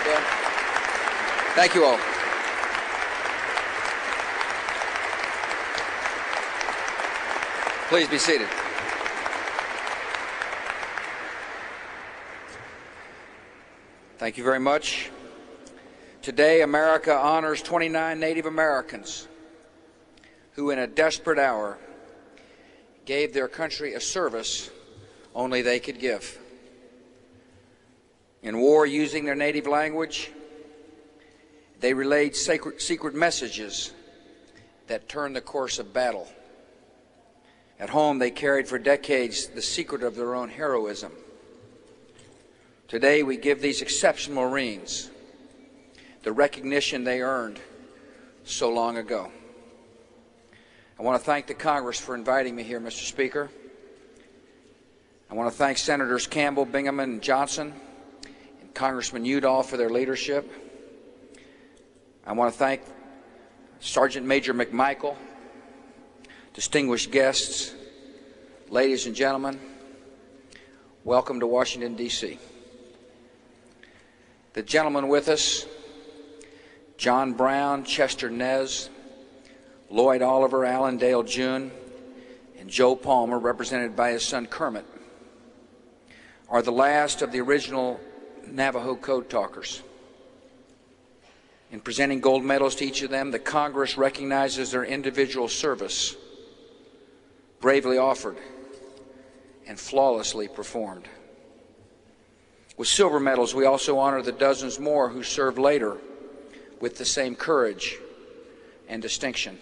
Bill. Thank you all. Please be seated. Thank you very much. Today, America honors 29 Native Americans who, in a desperate hour, gave their country a service only they could give. In war, using their native language, they relayed secret messages that turned the course of battle. At home, they carried for decades the secret of their own heroism. Today, we give these exceptional Marines the recognition they earned so long ago. I want to thank the Congress for inviting me here, Mr. Speaker. I want to thank Senators Campbell, Bingaman, and Johnson, and Congressman Udall for their leadership. I want to thank Sergeant Major McMichael, distinguished guests, ladies and gentlemen, welcome to Washington, D.C. The gentlemen with us, John Brown, Chester Nez, Lloyd Oliver, Alan Dale June, and Joe Palmer, represented by his son Kermit, are the last of the original Navajo Code Talkers. In presenting gold medals to each of them, the Congress recognizes their individual service, bravely offered and flawlessly performed. With silver medals, we also honor the dozens more who served later with the same courage and distinction.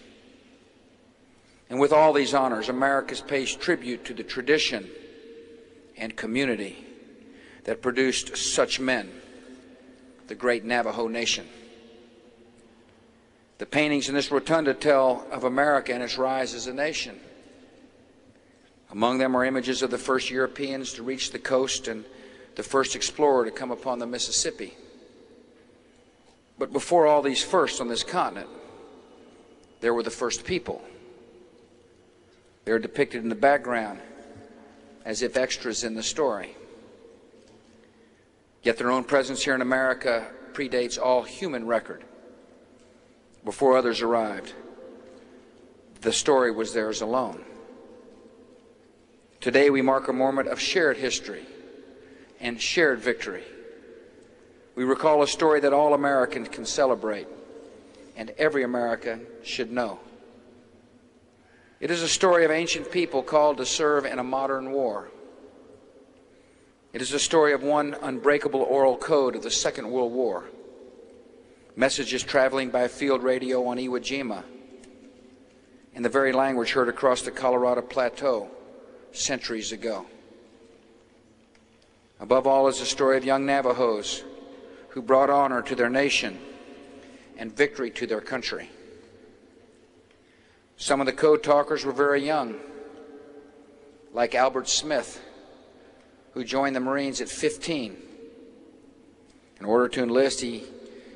And with all these honors, America pays tribute to the tradition and community that produced such men, the great Navajo Nation. The paintings in this rotunda tell of America and its rise as a nation. Among them are images of the first Europeans to reach the coast and the first explorer to come upon the Mississippi. But before all these firsts on this continent, there were the first people. They are depicted in the background as if extras in the story. Yet their own presence here in America predates all human record. Before others arrived, the story was theirs alone. Today we mark a moment of shared history and shared victory. We recall a story that all Americans can celebrate and every American should know. It is a story of ancient people called to serve in a modern war. It is a story of one unbreakable oral code of the Second World War, messages traveling by field radio on Iwo Jima, in the very language heard across the Colorado Plateau centuries ago. Above all is the story of young Navajos who brought honor to their nation and victory to their country. Some of the code talkers were very young, like Albert Smith, who joined the Marines at 15. In order to enlist, he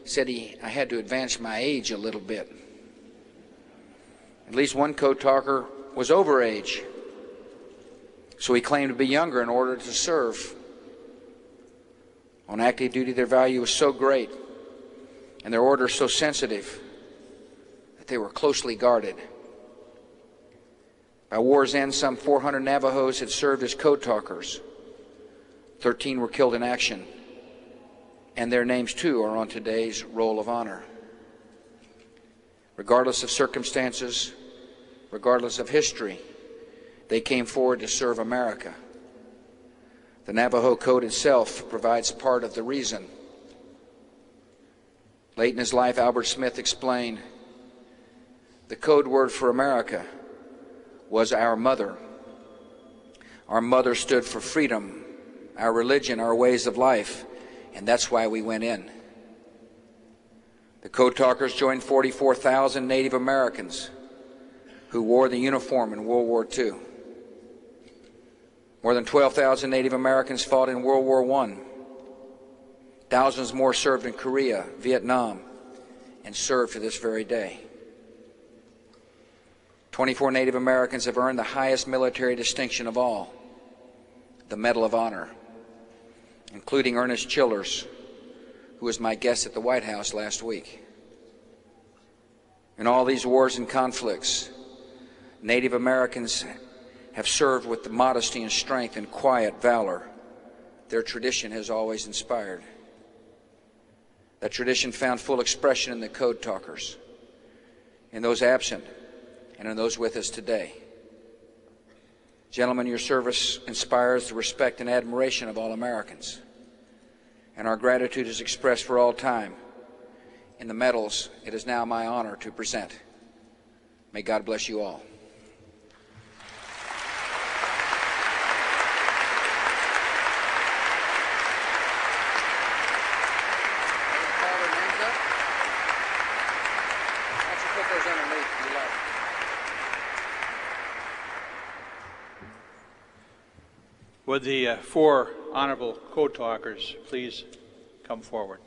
said I had to advance my age a little bit. At least one code talker was over age, so he claimed to be younger in order to serve. On active duty, their value was so great and their orders so sensitive that they were closely guarded. By war's end, some 400 Navajos had served as code talkers. 13 were killed in action, and their names too are on today's Roll of Honor. Regardless of circumstances, regardless of history, they came forward to serve America. The Navajo Code itself provides part of the reason. Late in his life, Albert Smith explained, the code word for America was our mother. Our mother stood for freedom, our religion, our ways of life, and that's why we went in. The code talkers joined 44,000 Native Americans who wore the uniform in World War II. More than 12,000 Native Americans fought in World War I. Thousands more served in Korea, Vietnam, and serve to this very day. 24 Native Americans have earned the highest military distinction of all, the Medal of Honor, including Ernest Childers, who was my guest at the White House last week. In all these wars and conflicts, Native Americans have served with the modesty and strength and quiet valor their tradition has always inspired. That tradition found full expression in the Code Talkers, in those absent, and in those with us today. Gentlemen, your service inspires the respect and admiration of all Americans, and our gratitude is expressed for all time in the medals it is now my honor to present. May God bless you all. Would the four honorable Code Talkers please come forward?